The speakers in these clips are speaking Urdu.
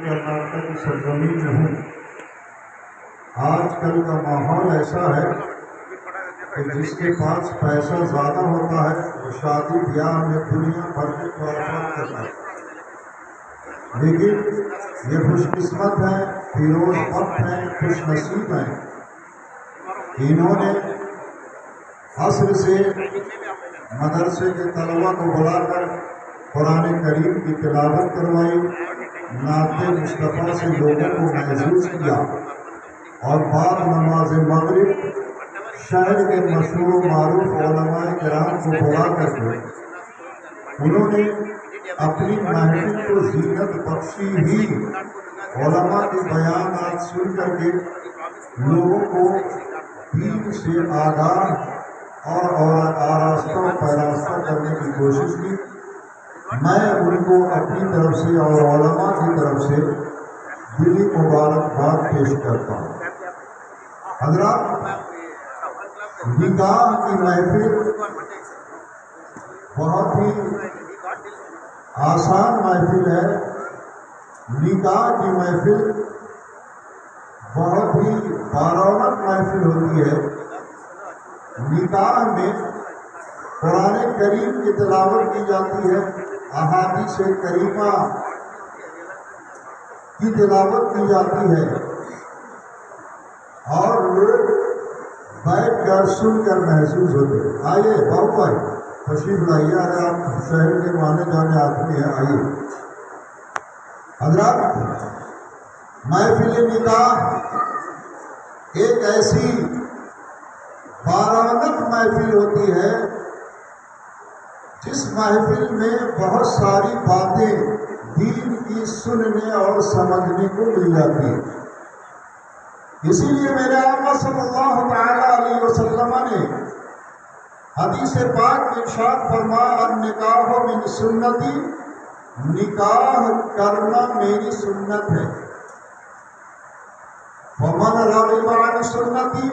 کرناٹک کی سرزمین میں ہوں۔ آج کل کا ماحول ایسا ہے کہ جس کے پاس پیسہ زیادہ ہوتا ہے وہ شادی بیاہ میں دنیا بھر کے طورات کرتا ہے، لیکن یہ خوش قسمت ہیں، فیروز بخت ہیں، خوش نصیب ہیں، انہوں نے عصر سے مدرسے کے طلبہ کو بلا کر قرآن کریم کی تلاوت کروائی، نعت مصطفیٰ سے لوگوں کو محظوظ کیا، اور بعد نماز مغرب شہر کے مشہور و معروف علماء کرام کو بلا کر کے انہوں نے اپنی محفل کو زینت بخشی ہی علماء کے بیانات سن کر کے لوگوں کو دین سے آگاہ اور آراستہ و پیراستہ کرنے کی کوشش کی۔ میں ان کو اپنی طرف سے اور علماء کی طرف سے دلی مبارکباد پیش کرتا ہوں۔ حضرات، نکاح کی محفل بہت ہی آسان محفل ہے، نکاح کی محفل بہت ہی بارونق محفل ہوتی ہے۔ نکاح میں قرآن کریم کی تلاوت کی جاتی ہے، احادیث کریمہ کی تلاوت کی جاتی ہے، اور لوگ بیٹھ کر سن کر محسوس ہوتے ہیں۔ آئیے باؤ بھائی تشریف لائیے، اگر آپ شہر کے مانے جانے آدمی ہیں آئیے۔ حضرات، محفل نکاح ایک ایسی بارونق محفل ہوتی ہے جس محفل میں بہت ساری باتیں دین کی سننے اور سمجھنے کو مل جاتی ہیں۔ اسی لیے میرے آقا صلی اللہ تعالی علیہ وسلم نے حدیث پاک میں ارشاد فرمایا، النکاح من سنتی، نکاح کرنا میری سنت ہے، ومن رغب عن سنتی،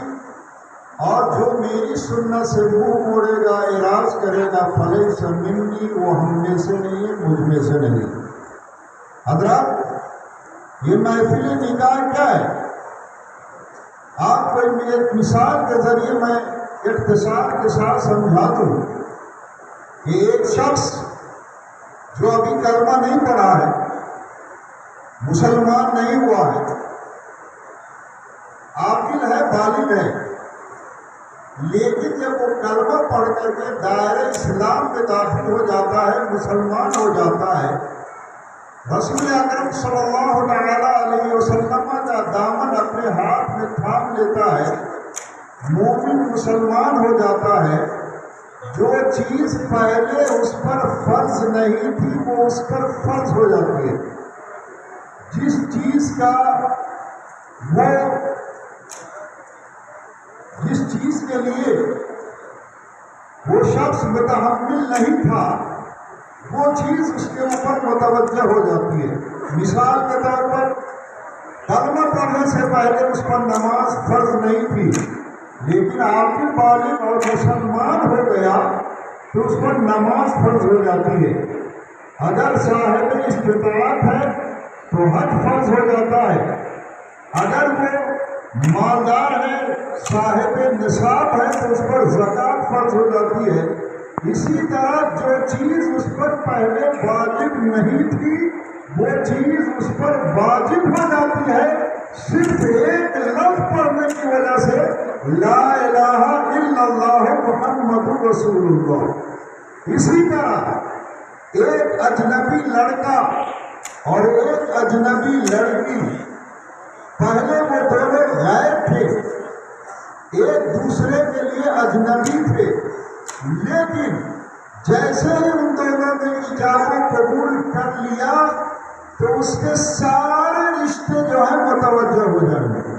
اور جو میری سنت سے منہ موڑے گا، اعراض کرے گا، فلیس منی، وہ ہم میں سے نہیں ہے، مجھ میں سے نہیں۔ حضرات، یہ محفل نکاح کیا ہے؟ آپ کو ایک مثال کے ذریعے میں اختصار کے ساتھ سمجھا دوں کہ ایک شخص جو ابھی کلمہ نہیں پڑھا ہے، مسلمان نہیں ہوا ہے، عاقل ہے، بالغ ہے، لیکن جب وہ کلمہ پڑھ کر کے دائرہ اسلام میں داخل ہو جاتا ہے، مسلمان ہو جاتا ہے، رسول اکرم صلی اللہ علیہ وسلم کا دامن اپنے ہاتھ میں تھام لیتا ہے، مومن مسلمان ہو جاتا ہے، جو چیز پہلے اس پر فرض نہیں تھی وہ اس پر فرض ہو جاتی ہے، جس چیز کے لیے وہ شخص متحمل نہیں تھا، وہ چیز اس کے اوپر متوجہ ہو جاتی ہے۔ مثال کے طور پر کلمہ پڑھنے سے پہلے اس پر نماز فرض نہیں تھی، لیکن عاقل بالغ اور مسلمان ہو گیا تو اس پر نماز فرض ہو جاتی ہے۔ اگر صاحب استطاعت ہے تو حج فرض ہو جاتا ہے، اگر وہ مالدار ہے، صاحب نصاب ہے تو اس پر زکوٰۃ فرض ہو جاتی ہے۔ اسی طرح جو چیز اس پر پہلے واجب نہیں تھی وہ چیز اس پر واجب ہو جاتی ہے، صرف ایک لفظ پڑھنے کی وجہ سے، لا الہ الا اللہ محمد رسول اللہ۔ اسی طرح ایک اجنبی لڑکا اور ایک اجنبی لڑکی، پہلے وہ دونوں غیر تھے، ایک دوسرے کے لیے اجنبی تھے، لیکن جیسے ہی ان دونوں نے ایجاب قبول کر لیا تو اس کے سارے رشتے جو ہیں متوجہ ہو جائیں گے۔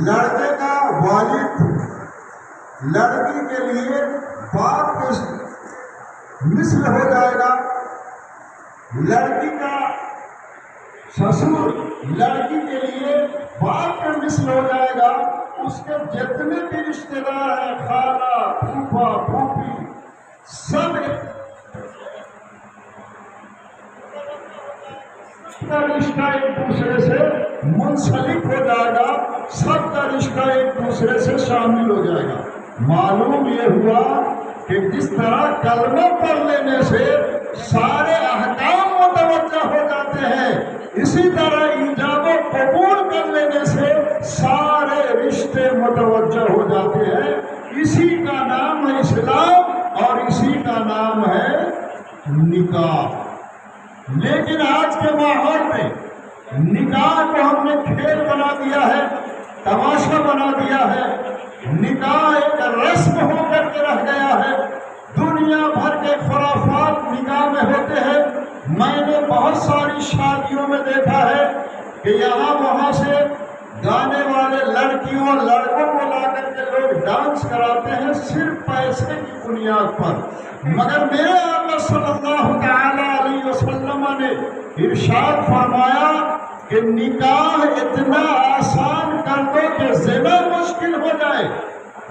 لڑکے کا والد لڑکی کے لیے باپ کے مثل ہو جائے گا، لڑکی کا سسر لڑکی کے لیے باپ کا مثل ہو جائے گا، اس کے جتنے بھی رشتے دار ہیں، خالہ، پھوپھا، پھوپھی، سب کا رشتہ ایک دوسرے سے منسلک ہو جائے گا، سب کا رشتہ ایک دوسرے سے شامل ہو جائے گا۔ معلوم یہ ہوا کہ جس طرح کلمہ پڑھ لینے سے سارے احکام متوجہ ہو جاتے ہیں، اسی طرح ایجاب و قبول کر لینے سے سارے رشتے متوجہ ہو جاتے ہیں۔ اسی کا نام ہے اسلام اور اسی کا نام ہے نکاح۔ لیکن آج کے ماحول میں نکاح کو ہم نے کھیل بنا دیا ہے، تماشا بنا دیا ہے، نکاح ایک رسم ہو کر کے رہ گیا ہے۔ دنیا بھر کے خرافات نکاح میں ہوتے ہیں۔ میں نے بہت ساری شادیوں میں دیکھا ہے کہ یہاں وہاں سے گانے والے لڑکیوں اور لڑکوں کو لا کر کے لوگ ڈانس کراتے ہیں صرف پیسے کی بنیاد پر، مگر میرے آقا صلی اللہ تعالی علیہ وسلم نے ارشاد فرمایا کہ نکاح اتنا آسان کر دو کہ زنا مشکل ہو جائے۔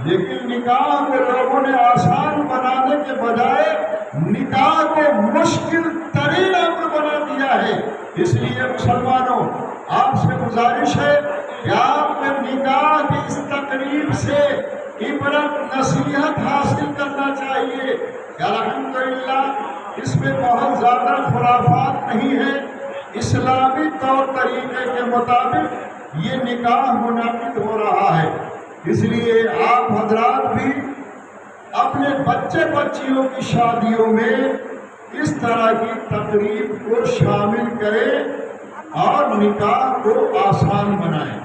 لیکن نکاح کو لوگوں نے آسان بنانے کے بجائے نکاح کو مشکل ترین امر بنا دیا ہے۔ اس لیے مسلمانوں، آپ سے گزارش ہے کہ آپ نے نکاح کی اس تقریب سے عبرت نصیحت حاصل کرنا چاہیے کہ الحمدللہ اس میں بہت زیادہ خرافات نہیں ہے، اسلامی طور طریقے کے مطابق یہ نکاح منعقد ہو رہا ہے۔ اس لیے آپ حضرات بھی اپنے بچے بچیوں کی شادیوں میں اس طرح کی تقریب کو شامل کریں اور نکاح کو آسان بنائیں۔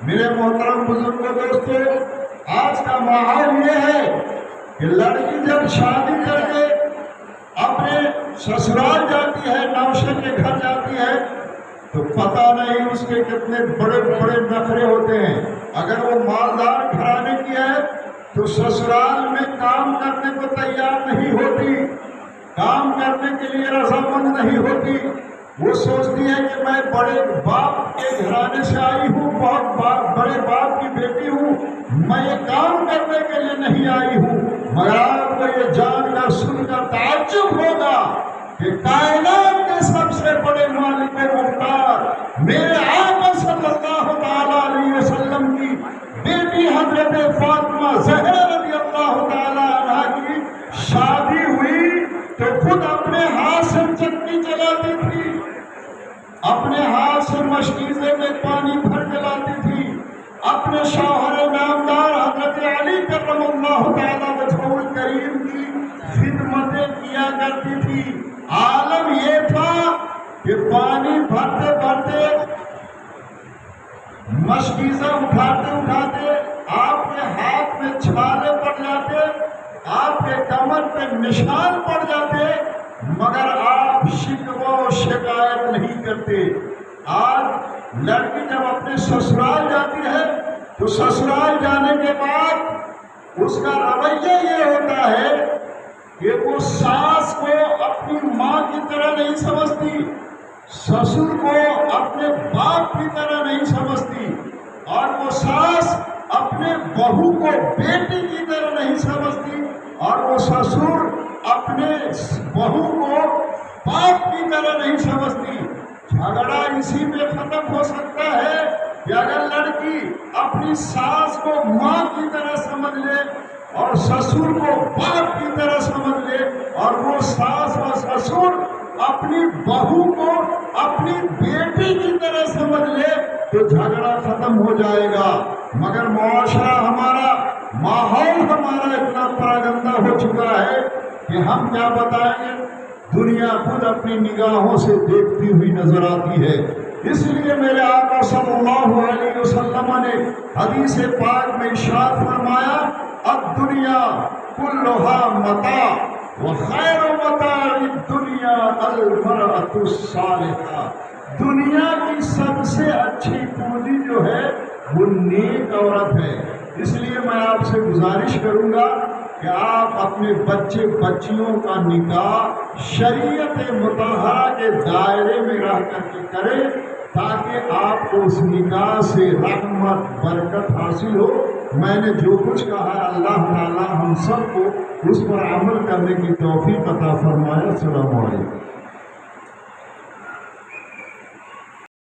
میرے محترم بزرگوں دوستوں، آج کا ماحول یہ ہے کہ لڑکی جب شادی کر کے اپنے سسرال جاتی ہے، نوشے کے گھر جاتی ہے، تو پتہ نہیں اس کے کتنے بڑے بڑے نخرے ہوتے ہیں۔ اگر وہ مالدار گھرانے کی ہے تو سسرال میں کام کرنے کو تیار نہیں ہوتی، کام کرنے کے لیے رضامند نہیں ہوتی۔ وہ سوچتی ہے کہ میں بڑے باپ کے گھرانے سے آئی ہوں، بہت بڑے باپ کی بیٹی ہوں، میں یہ کام کرنے کے لیے نہیں آئی ہوں۔ مگر آپ کو یہ جان کر سن کر تعجب ہوگا کہ کائنات کے سب سے بڑے مالک مختار میرے آقا صلی اللہ تعالی علیہ وسلم کی بیٹی حضرت فاطمہ زہرا رضی اللہ تعالی عنہا کی شادی ہوئی تو خود اپنے ہاتھ سے چکی چلاتی تھی، اپنے ہاتھ سے مشکیزے میں پانی بھر کے لاتی تھی، اپنے شوہر نامدار حضرت علی کرم اللہ تعالی وجہہ الکریم کی خدمتیں کیا کرتی تھی۔ عالم یہ تھا کہ پانی بھرتے بھرتے، مشکیزہ اٹھاتے اٹھاتے آپ کے ہاتھ میں چھالے پڑ جاتے، آپ کے کمر پہ نشان پڑ جاتے، مگر آپ شکوہ و شکایت نہیں کرتے۔ آج لڑکی جب اپنے سسرال جاتی ہے تو سسرال جانے کے بعد اس کا رویہ یہ ہوتا ہے کہ وہ ساس کو اپنی ماں کی طرح نہیں سمجھتی، سسر کو اپنے باپ کی طرح نہیں سمجھتی، اور وہ ساس اپنے بہو کو بیٹی کی طرح نہیں سمجھتی، اور وہ سسر اپنے بہو کو باپ کی طرح نہیں سمجھتی۔ جھگڑا اسی میں ختم ہو سکتا ہے کہ اگر لڑکی اپنی ساس کو ماں کی طرح سمجھ لے اور سسر کو باپ کی طرح سمجھ لے، اور وہ ساس و سسر اپنی بہو کو اپنی بیٹی کی طرح سمجھ لے تو جھگڑا ختم ہو جائے گا۔ مگر معاشرہ ہمارا، ماحول ہمارا اتنا پراگندہ ہو چکا ہے کہ ہم کیا بتائیں گے، دنیا خود اپنی نگاہوں سے دیکھتی ہوئی نظر آتی ہے۔ اس لیے میرے آقا صلی اللہ علیہ وسلم نے حدیث پاک میں ارشاد فرمایا، الدنیا کلھا متاع وخیر متاع الدنیا المرأۃ الصالحہ۔ دنیا کی سب سے اچھی پونجی جو ہے وہ نیک عورت ہے۔ اس لیے میں آپ سے گزارش کروں گا کہ آپ اپنے بچے بچیوں کا نکاح شریعت مطہرہ کے دائرے میں رہ کر کے کریں، تاکہ آپ کو اس نکاح سے رحمت برکت حاصل ہو۔ میں نے جو کچھ کہا ہے اللہ تعالی ہم سب کو اس پر عمل کرنے کی توفیق عطا فرمائے۔ السلام علیکم۔